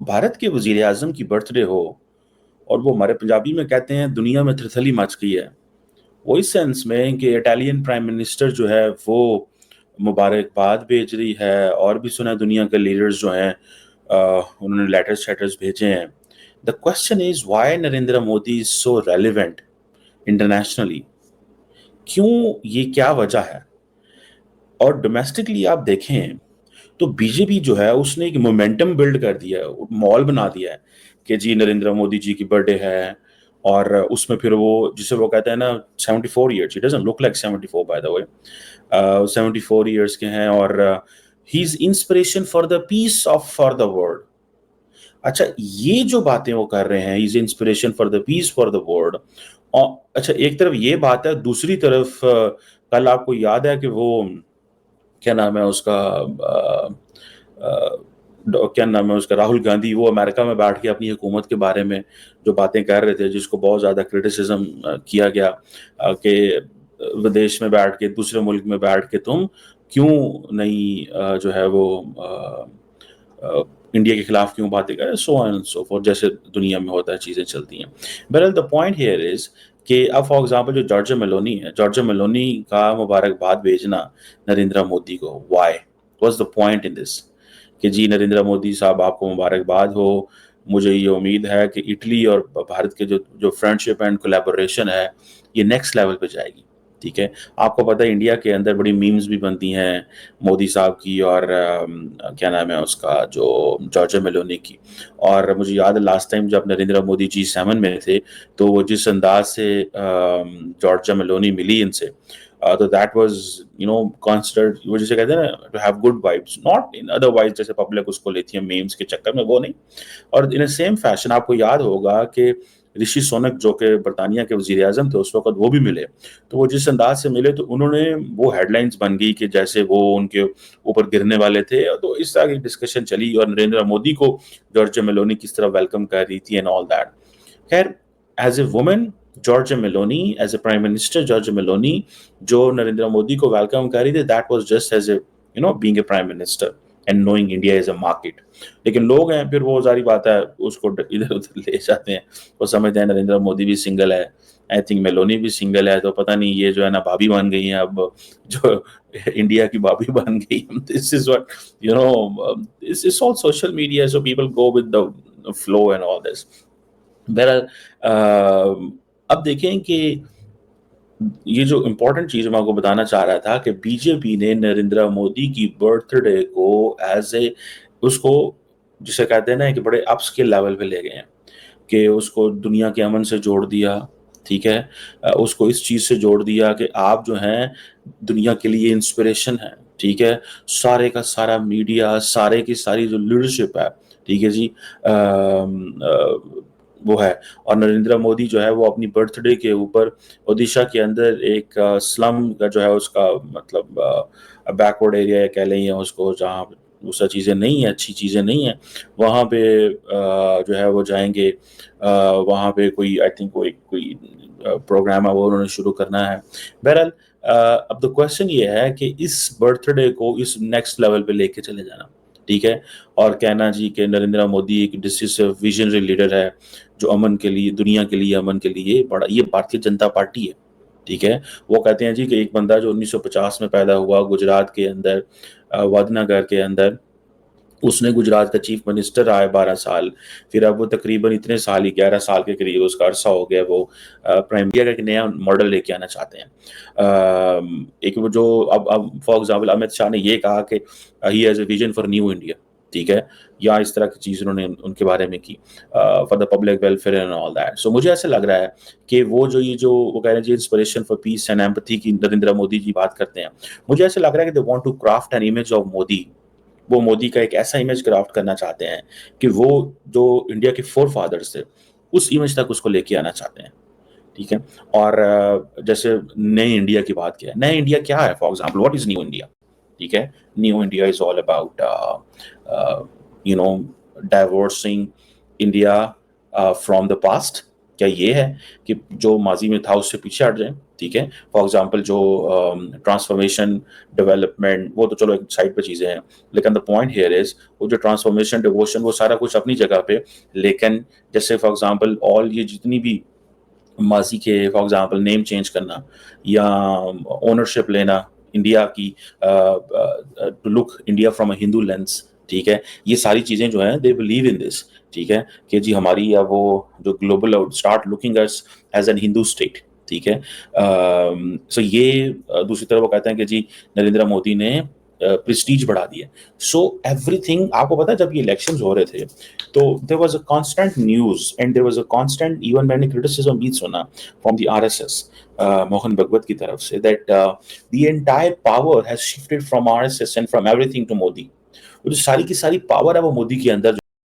भारत के वजीर आजम की बर्थडे हो और वो हमारे पंजाबी में कहते हैं दुनिया में थरथली मच गई है, वो इस सेंस में कि इटालियन प्राइम मिनिस्टर जो है वो मुबारकबाद भेज रही है, और भी सुना दुनिया के लीडर्स जो हैं उन्होंने लेटर्स भेजे हैं. The question is why Narendra Modi is so relevant internationally. क्यों, ये क्या वजह है? और डोमेस्टिकली आप देखें तो बीजेपी जो है उसने एक मोमेंटम बिल्ड कर दिया है, मॉल बना दिया है कि जी नरेंद्र मोदी जी की बर्थडे है, और उसमें फिर वो जिसे वो कहते हैं ना 74 years, he doesn't look like 74 by the way, 74 years के हैं, और he is inspiration for the peace of for the world. अच्छा, ये जो बातें वो कर रहे हैं, is inspiration for the peace for the world. और अच्छा, एक तरफ ये बात है, दूसरी तरफ कल आपको याद है कि वो क्या नाम है उसका क्या नाम है उसका राहुल गांधी, वो अमेरिका में बैठ के अपनी हुकूमत के बारे में जो बातें कर रहे थे, जिसको बहुत ज़्यादा क्रिटिसिज्म किया गया कि विदेश में बैठ के, दूसरे मुल्क में बैठ के तुम क्यों नहीं जो है वो इंडिया के खिलाफ क्यों बातें करें, so on and so fourth, जैसे दुनिया में होता है चीज़ें चलती हैं. बहरहाल द पॉइंट हियर इज कि अब फॉर एग्जांपल जो जॉर्जिया मेलोनी है, जॉर्जिया मेलोनी का मुबारकबाद भेजना नरेंद्र मोदी को, why, what's the point in this? कि जी नरेंद्र मोदी साहब आपको मुबारकबाद हो, मुझे ये उम्मीद है कि इटली और भारत के जो जो फ्रेंडशिप एंड कोलैबोरेशन है ये नेक्स्ट लेवल पे जाएगी. ठीक है, आपको पता है इंडिया के अंदर बड़ी मीम्स भी बनती हैं मोदी साहब की, और क्या नाम है उसका जो जॉर्जिया मेलोनी की. और मुझे याद है लास्ट टाइम जब नरेंद्र मोदी G7 में थे, तो वो जिस अंदाज से जॉर्जिया मेलोनी मिली इनसे, तो दैट वाज कंसिडर्ड, वो जिसे कहते हैं ना to have good vibes, not in otherwise जैसे पब्लिक उसको लेती है मीम्स के चक्कर में, वो नहीं. और इन सेम फैशन आपको याद होगा कि ऋषि सुनक जो कि बरतानिया के वजीर आजम थे उस वक्त, वो भी मिले. तो वो जिस अंदाज से मिले, तो उन्होंने वो हेडलाइंस बन गई कि जैसे वो उनके ऊपर गिरने वाले थे. तो इस तरह की डिस्कशन चली, और नरेंद्र मोदी को जॉर्जिया मेलोनी किस तरह वेलकम कर रही थी एंड ऑल दैट. खैर, as a woman Giorgia Meloni, as a prime minister Giorgia Meloni जो नरेंद्र मोदी को वेलकम कर रही थी, that was just as a being a prime minister and knowing India is a market. लेकिन लोग हैं फिर वो सारी बात है उसको इधर उधर ले जाते हैं, वो समझते हैं नरेंद्र मोदी भी सिंगल है, आई थिंक मेलोनी भी सिंगल है, तो पता नहीं ये जो है ना भाभी बन गई हैं अब, जो इंडिया की भाभी बन गई. This is what this is all social media, so people go with the flow and all this. बहरहाल अब देखें कि ये जो इम्पोर्टेंट चीज़ मैं आपको बताना चाह रहा था कि बीजेपी ने नरेंद्र मोदी की बर्थडे को एज ए उसको जिसे कहते हैं ना कि बड़े अपस्केल लेवल पे ले गए हैं, कि उसको दुनिया के अमन से जोड़ दिया. ठीक है, उसको इस चीज़ से जोड़ दिया कि आप जो हैं दुनिया के लिए इंस्पिरेशन हैं. ठीक है, सारे का सारा मीडिया, सारे की सारी जो लीडरशिप है, ठीक है जी, वो है. और नरेंद्र मोदी जो है वो अपनी बर्थडे के ऊपर ओडिशा के अंदर एक स्लम का जो है उसका मतलब बैकवर्ड एरिया कह लें या उसको, जहाँ दूसरा चीज़ें नहीं है, अच्छी चीज़ें नहीं है, वहाँ पे जो है वो जाएंगे. वहाँ पे कोई आई थिंक कोई कोई प्रोग्राम है वो उन्होंने शुरू करना है. बहरहाल अब द क्वेश्चन ये है कि इस बर्थडे को इस नेक्स्ट लेवल पे लेके चले जाना. ठीक है, और कहना जी कि नरेंद्र मोदी एक डिसिसिव विजनरी लीडर है जो अमन के लिए, दुनिया के लिए अमन के लिए बड़ा, ये भारतीय जनता पार्टी है. ठीक है, वो कहते हैं जी कि एक बंदा जो 1950 में पैदा हुआ गुजरात के अंदर, वादनगर के अंदर, उसने गुजरात का चीफ मिनिस्टर रहा है 12 साल, फिर अब वो तकरीबन इतने साल ही 11 साल के करीब उसका अरसा हो गया, वो प्राइम इंडिया का एक नया मॉडल लेके आना चाहते हैं. एक वो जो अब फॉर एग्जांपल अमित शाह ने ये कहा कि he has a vision for new India. ठीक है, या इस तरह की चीज़ उन्होंने उनके बारे में की for the public welfare and all that. So मुझे ऐसा लग रहा है कि वो जो ये जो वो कह रहे हैं जी inspiration for peace and empathy की नरेंद्र मोदी जी बात करते हैं, मुझे ऐसा लग रहा है कि they want to craft an image of Modi. वो मोदी का एक ऐसा इमेज क्राफ्ट करना चाहते हैं कि वो जो इंडिया के फोर फादर्स थे उस इमेज तक उसको लेके आना चाहते हैं. ठीक है, और जैसे नए इंडिया की बात किया, नया इंडिया क्या है? For example what is new India? ठीक है, new India is all about you know divorcing India from the past کیا یہ ہے کہ جو ماضی میں تھا اس سے پیچھے ہٹ جائیں؟ ٹھیک ہے، فار ایگزامپل جو ٹرانسفارمیشن ڈیولپمنٹ وہ تو چلو ایک سائڈ پہ چیزیں ہیں، لیکن دا پوائنٹ ہیئر از وہ جو ٹرانسفارمیشن ڈیووشن وہ سارا کچھ اپنی جگہ پہ، لیکن جیسے فار ایگزامپل آل یہ جتنی بھی ماضی کے فار ایگزامپل نیم چینج کرنا یا اونرشپ لینا انڈیا کی to look India from a Hindu lens, ٹھیک ہے، یہ ساری چیزیں جو ہیں دے بلیو ان دس، ٹھیک ہے، کہ جی ہماری یا وہ جو global start looking as an Hindu state, ٹھیک ہے. سو یہ دوسری طرف وہ کہتے ہیں کہ جی نریندر مودی نے پریسٹیج بڑھا دیا. سو ایوری تھنگ آپ کو پتا ہے جب یہ الیکشنز ہو رہے تھے تو there was a constant news and there was a constant, even میں نے کرٹیسزم بھی سنا from the RSS Mohan Bhagwat کی طرف سے that the entire power has shifted from RSS and from everything to Modi. جو ساری کی ساری پاور ہے وہ مودی کے اندر